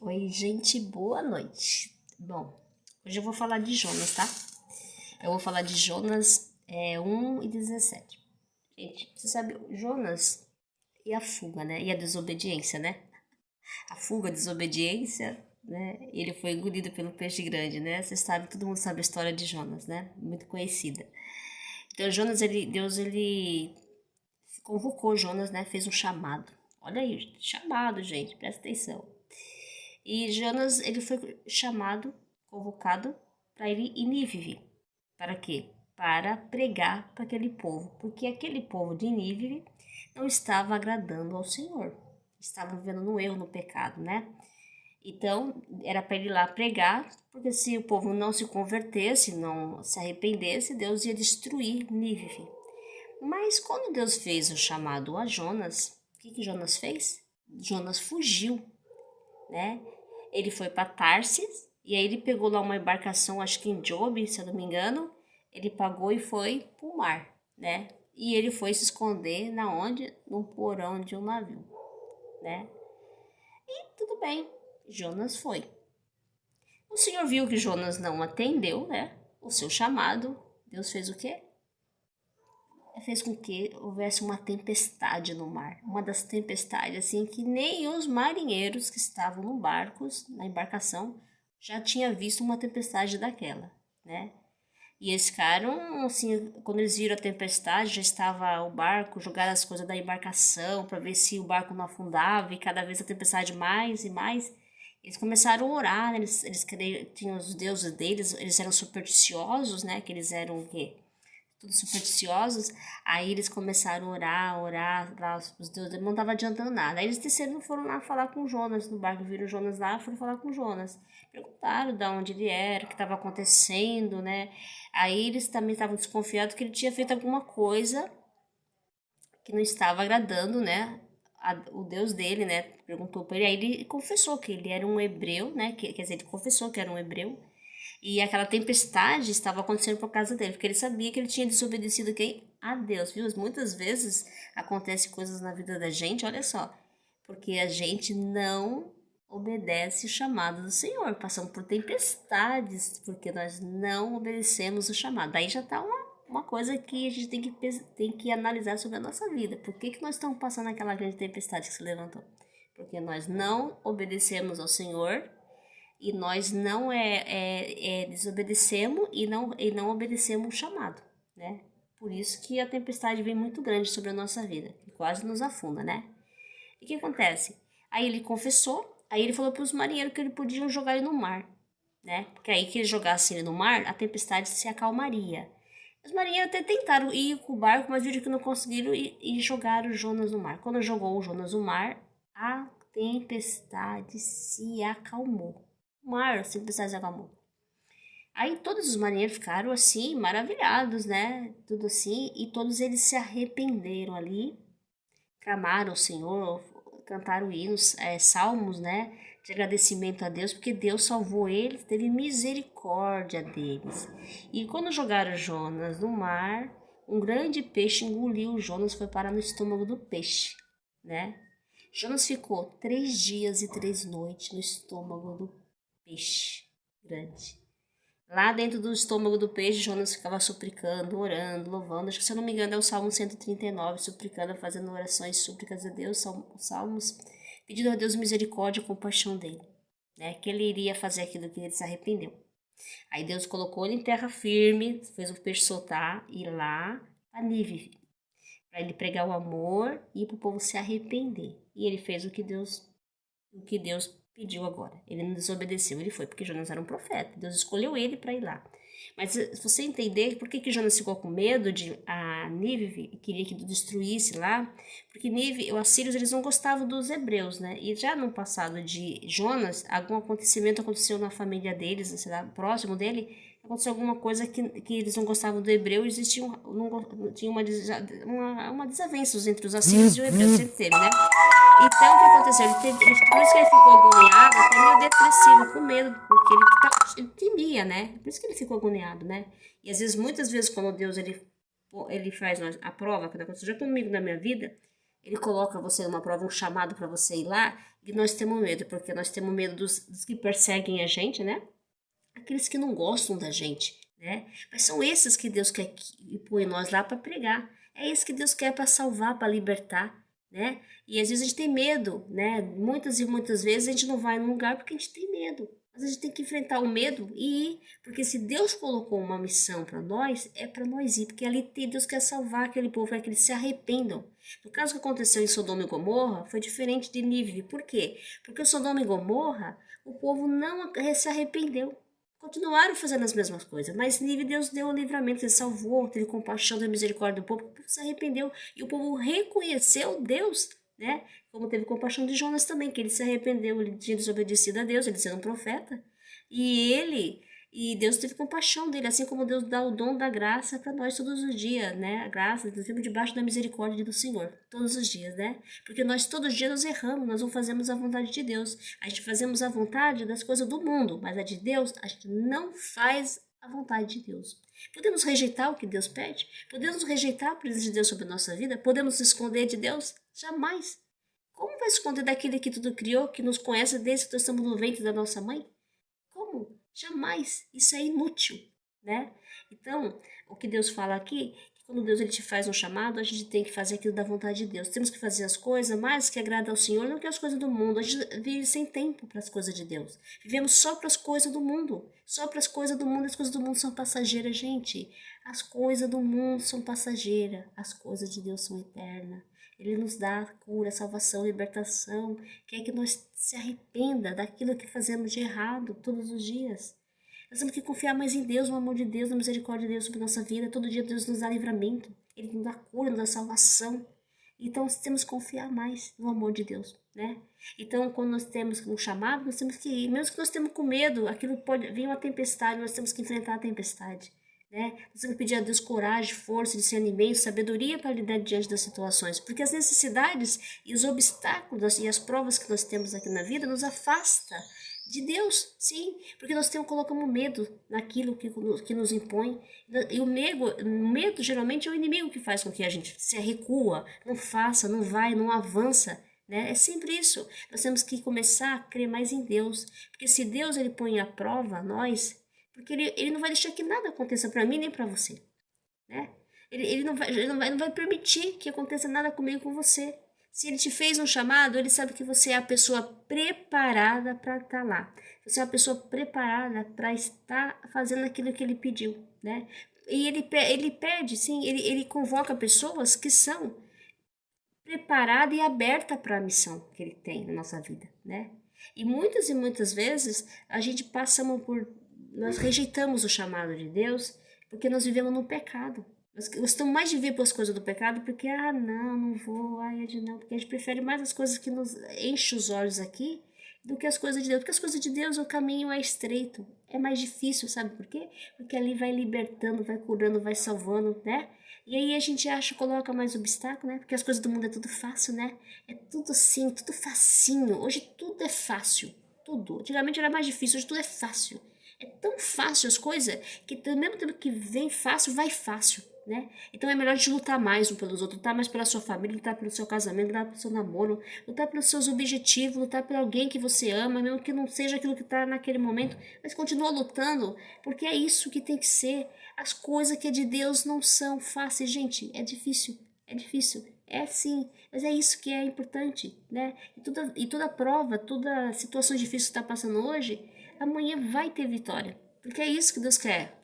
Oi, gente, boa noite. Bom, hoje eu vou falar de Jonas, tá? Eu vou falar de Jonas 1 e 17. Gente, você sabe, Jonas e a fuga, né? E a desobediência, né? A fuga, a desobediência, né? Ele foi engolido pelo peixe grande, né? Você sabe, todo mundo sabe a história de Jonas, né? Muito conhecida. Então, Jonas, Deus, ele convocou Jonas, né? Fez um chamado. Olha aí, chamado, gente, presta atenção. E Jonas, ele foi chamado, convocado para ir em Nínive. Para quê? Para pregar para aquele povo, porque aquele povo de Nínive não estava agradando ao Senhor. Estavam vivendo no erro, no pecado, né? Então, era para ele ir lá pregar, porque se o povo não se convertesse, não se arrependesse, Deus ia destruir Nínive. Mas quando Deus fez o chamado a Jonas, o que Jonas fez? Jonas fugiu, né? Ele foi para Tarsis e aí ele pegou lá uma embarcação, acho que em Jobe, se eu não me engano, ele pagou e foi pro mar, né? E ele foi se esconder na onde? No porão de um navio, né? E tudo bem, Jonas foi. O Senhor viu que Jonas não atendeu, né? O seu chamado. Deus fez o quê? Fez com que houvesse uma tempestade no mar. Uma das tempestades, assim, que nem os marinheiros que estavam no barcos, na embarcação, já tinha visto uma tempestade daquela, né? E eles ficaram, assim, quando eles viram a tempestade, já estava o barco, jogaram as coisas da embarcação para ver se o barco não afundava, e cada vez a tempestade mais e mais. Eles começaram a orar, né? Eles tinham os deuses deles, eles eram supersticiosos, né? Que eles eram o quê? Tudo supersticiosos. Aí eles começaram a orar, lá os deuses, não estava adiantando nada. Aí eles desceram e foram lá falar com Jonas no barco, viram Jonas lá, foram falar com Jonas. Perguntaram de onde ele era, o que estava acontecendo, né? Aí eles também estavam desconfiados que ele tinha feito alguma coisa que não estava agradando, né? O Deus dele, né? Perguntou para ele. Aí ele confessou que ele era um hebreu, né? Quer dizer, ele confessou que era um hebreu. E aquela tempestade estava acontecendo por causa dele, porque ele sabia que ele tinha desobedecido quem? A Deus, viu? Muitas vezes acontecem coisas na vida da gente, olha só, porque a gente não obedece o chamado do Senhor. Passamos por tempestades porque nós não obedecemos o chamado. Daí já está uma coisa que a gente tem que analisar sobre a nossa vida. Por que nós estamos passando aquela grande tempestade que se levantou? Porque nós não obedecemos ao Senhor e nós não desobedecemos e não obedecemos o chamado, né? Por isso que a tempestade vem muito grande sobre a nossa vida, que quase nos afunda, né? E o que acontece? Aí ele confessou, aí ele falou para os marinheiros que ele podiam jogar ele no mar, né? Porque aí que ele jogasse ele no mar, a tempestade se acalmaria. Os marinheiros até tentaram ir com o barco, mas viram que não conseguiram e jogaram o Jonas no mar. Quando jogou o Jonas no mar, a tempestade se acalmou. O mar, se tempestade se acalmou. Aí todos os marinheiros ficaram assim, maravilhados, né? Tudo assim, e todos eles se arrependeram ali, clamaram ao Senhor, cantaram hinos, salmos, né? De agradecimento a Deus, porque Deus salvou eles, teve misericórdia deles. E quando jogaram Jonas no mar, um grande peixe engoliu Jonas, foi parar no estômago do peixe, né? Jonas ficou 3 dias e 3 noites no estômago do peixe grande. Lá dentro do estômago do peixe, Jonas ficava suplicando, orando, louvando. Acho que, se eu não me engano, é o Salmo 139, suplicando, fazendo orações, súplicas a Deus, salmos, pedindo a Deus misericórdia e compaixão dele, né? Que ele iria fazer aquilo que ele se arrependeu. Aí Deus colocou ele em terra firme, fez o peixe soltar e ir lá a Nínive, para ele pregar o amor e para o povo se arrepender. E ele fez o que Deus pediu agora. Ele não desobedeceu, ele foi, porque Jonas era um profeta. Deus escolheu ele para ir lá. Mas se você entender por que Jonas ficou com medo de a Nínive e queria que destruísse lá, porque Nínive, os assírios, eles não gostavam dos hebreus, né? E já no passado de Jonas, algum acontecimento aconteceu na família deles, sei lá, próximo dele, aconteceu alguma coisa que eles não gostavam do hebreu, existia tinha uma desavenças entre os assírios e o hebreu, sempre teve, né? Então, o que aconteceu? Por isso que ele ficou agoniado, até meio depressivo, com medo, porque ele temia, né? Por isso que ele ficou agoniado, né? E às vezes, muitas vezes, quando Deus ele faz a prova, quando aconteceu já comigo na minha vida, Ele coloca você numa prova, um chamado para você ir lá, e nós temos medo, porque nós temos medo dos que perseguem a gente, né? Aqueles que não gostam da gente, né? Mas são esses que Deus quer que põe nós lá para pregar. É isso que Deus quer para salvar, para libertar, né? E às vezes a gente tem medo, né? Muitas e muitas vezes a gente não vai num lugar porque a gente tem medo. Mas a gente tem que enfrentar o medo e ir, porque se Deus colocou uma missão para nós, é para nós ir, porque ali tem, Deus quer salvar aquele povo, é que eles se arrependam. No caso que aconteceu em Sodoma e Gomorra, foi diferente de Nínive. Por quê? Porque Sodoma e Gomorra, o povo não se arrependeu. Continuaram fazendo as mesmas coisas, mas Nínive Deus deu o livramento, ele salvou, teve compaixão, teve misericórdia do povo, o povo se arrependeu e o povo reconheceu Deus, né? Como teve compaixão de Jonas também, que ele se arrependeu, ele tinha desobedecido a Deus, ele sendo um profeta, e Deus teve compaixão dele, assim como Deus dá o dom da graça para nós todos os dias, né? A graça, nós vivemos debaixo da misericórdia do Senhor, todos os dias, né? Porque nós todos os dias nós erramos, nós não fazemos a vontade de Deus. A gente fazemos a vontade das coisas do mundo, mas a de Deus, a gente não faz a vontade de Deus. Podemos rejeitar o que Deus pede? Podemos rejeitar a presença de Deus sobre a nossa vida? Podemos se esconder de Deus? Jamais. Como vai se esconder daquele que tudo criou, que nos conhece desde que nós estamos no ventre da nossa mãe? Como? Jamais. Isso é inútil, né? Então, o que Deus fala aqui, que quando Deus ele te faz um chamado, a gente tem que fazer aquilo da vontade de Deus. Temos que fazer as coisas mais que agradam ao Senhor, não que as coisas do mundo. A gente vive sem tempo para as coisas de Deus. Vivemos só para as coisas do mundo. Só para as coisas do mundo. As coisas do mundo são passageiras, gente. As coisas do mundo são passageiras. As coisas de Deus são eternas. Ele nos dá cura, salvação, libertação. Quer que nós se arrependa daquilo que fazemos de errado todos os dias. Nós temos que confiar mais em Deus, no amor de Deus, na misericórdia de Deus sobre a nossa vida. Todo dia Deus nos dá livramento. Ele nos dá cura, nos dá salvação. Então temos que confiar mais no amor de Deus, né? Então quando nós temos um chamado, nós temos que ir. Mesmo que nós temos com medo, aquilo pode vir uma tempestade, nós temos que enfrentar a tempestade. Né? Nós temos que pedir a Deus coragem, força, discernimento, sabedoria para lidar diante das situações, porque as necessidades e os obstáculos e as provas que nós temos aqui na vida nos afasta de Deus, sim, porque nós colocamos medo naquilo que nos impõe, e o medo geralmente é o inimigo que faz com que a gente se recua, não faça, não vai, não avança, né? É sempre isso. Nós temos que começar a crer mais em Deus, porque se Deus ele põe à prova nós, porque ele não vai deixar que nada aconteça para mim nem para você, né? Ele não vai permitir que aconteça nada comigo com você. Se ele te fez um chamado, ele sabe que você é a pessoa preparada para estar lá. Você é a pessoa preparada para estar fazendo aquilo que ele pediu, né? E ele pede, sim, ele convoca pessoas que são preparadas e abertas para a missão que ele tem na nossa vida, né? E muitas vezes a gente nós rejeitamos o chamado de Deus porque nós vivemos no pecado. Nós gostamos mais de ver pelas coisas do pecado porque, não vou, não, porque a gente prefere mais as coisas que nos enchem os olhos aqui do que as coisas de Deus. Porque as coisas de Deus, o caminho é estreito, é mais difícil, sabe por quê? Porque ali vai libertando, vai curando, vai salvando, né? E aí a gente coloca mais obstáculo, né? Porque as coisas do mundo é tudo fácil, né? É tudo assim, tudo facinho. Hoje tudo é fácil, tudo. Antigamente era mais difícil, hoje tudo é fácil. É tão fácil as coisas que ao mesmo tempo que vem fácil, vai fácil, né? Então é melhor a gente lutar mais um pelos outros, lutar mais pela sua família, lutar pelo seu casamento, lutar pelo seu namoro, lutar pelos seus objetivos, lutar por alguém que você ama, mesmo que não seja aquilo que está naquele momento, mas continua lutando, porque é isso que tem que ser. As coisas que é de Deus não são fáceis, gente, é difícil, é sim, mas é isso que é importante, né? E toda prova, toda situação difícil que está passando hoje, amanhã vai ter vitória, porque é isso que Deus quer.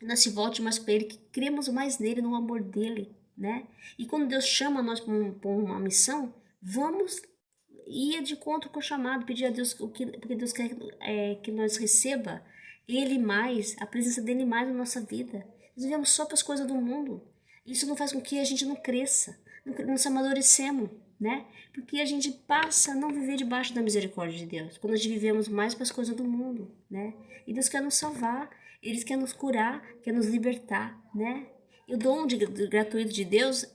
Nós se volte mais para Ele, que cremos mais nele, no amor dele, né? E quando Deus chama nós para uma missão, vamos ir de encontro com o chamado, pedir a Deus porque Deus quer que nós receba Ele mais, a presença dele mais na nossa vida. Nós vivemos só para as coisas do mundo. Isso não faz com que a gente não cresça, não se amadurecemos, né? Porque a gente passa a não viver debaixo da misericórdia de Deus, quando nós vivemos mais para as coisas do mundo, né? E Deus quer nos salvar, Ele quer nos curar, quer nos libertar, né? E o dom gratuito de Deus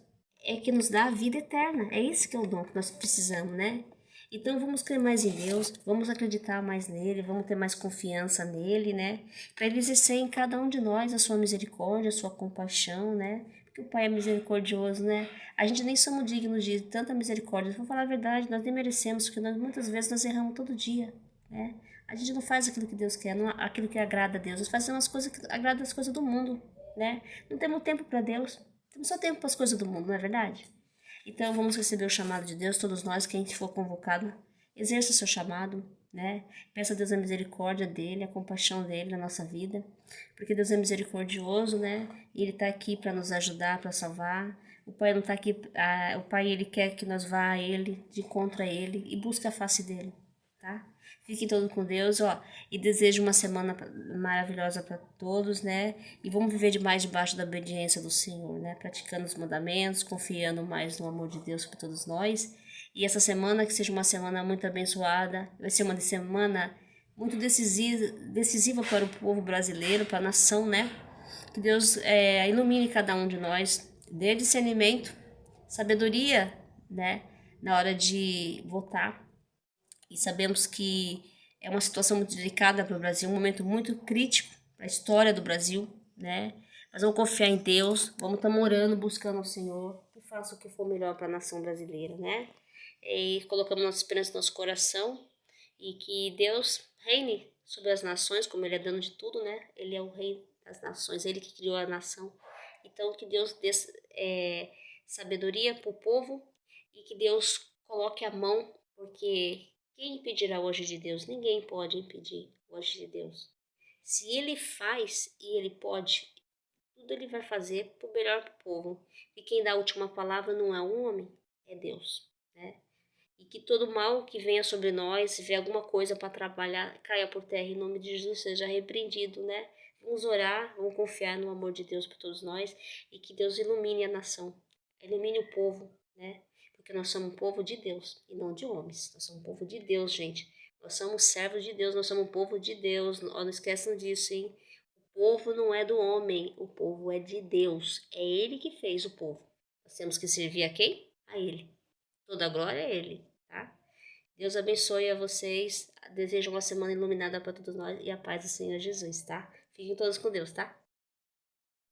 é que nos dá a vida eterna. É esse que é o dom que nós precisamos, né? Então vamos crer mais em Deus, vamos acreditar mais nele, vamos ter mais confiança nele, né? Para ele exercer em cada um de nós a sua misericórdia, a sua compaixão, né? Porque o Pai é misericordioso, né? A gente nem somos dignos de tanta misericórdia. Vou falar a verdade, nós nem merecemos, porque muitas vezes nós erramos todo dia, né? A gente não faz aquilo que Deus quer, não aquilo que agrada a Deus. Nós fazemos as coisas que agradam as coisas do mundo, né? Não temos tempo para Deus. Temos só tempo para as coisas do mundo, não é verdade? Então vamos receber o chamado de Deus, todos nós, quem for convocado, exerça o seu chamado, né? Peça a Deus a misericórdia dele, a compaixão dele na nossa vida, porque Deus é misericordioso, né? E ele está aqui para nos ajudar, para salvar. O Pai não está aqui, o Pai ele quer que nós vá a ele, de encontro a ele e busque a face dele, tá? Fiquem todos com Deus, ó, e desejo uma semana maravilhosa para todos, né? E vamos viver demais debaixo da obediência do Senhor, né? Praticando os mandamentos, confiando mais no amor de Deus para todos nós. E essa semana que seja uma semana muito abençoada, vai ser uma semana muito decisiva para o povo brasileiro, para a nação, né? Que Deus ilumine cada um de nós, dê discernimento, sabedoria, né? Na hora de votar. E sabemos que é uma situação muito delicada para o Brasil, um momento muito crítico para a história do Brasil, né? Mas vamos confiar em Deus, vamos estar orando, buscando o Senhor, que faça o que for melhor para a nação brasileira, né? E colocamos nossa esperança no nosso coração e que Deus reine sobre as nações, como Ele é dono de tudo, né? Ele é o rei das nações, Ele que criou a nação. Então, que Deus dê sabedoria para o povo e que Deus coloque a mão, porque quem impedirá hoje de Deus? Ninguém pode impedir hoje de Deus. Se Ele faz e Ele pode, tudo Ele vai fazer para o melhor para o povo. E quem dá a última palavra não é um homem, é Deus, né? E que todo mal que venha sobre nós, se vier alguma coisa para trabalhar, caia por terra em nome de Jesus, seja repreendido, né? Vamos orar, vamos confiar no amor de Deus por todos nós e que Deus ilumine a nação, ilumine o povo, né? Porque nós somos um povo de Deus e não de homens. Nós somos um povo de Deus, gente. Nós somos servos de Deus, nós somos um povo de Deus. Não esqueçam disso, hein? O povo não é do homem, o povo é de Deus. É Ele que fez o povo. Nós temos que servir a quem? A Ele. Toda a glória é Ele, tá? Deus abençoe a vocês. Desejo uma semana iluminada para todos nós e a paz do Senhor Jesus, tá? Fiquem todos com Deus, tá?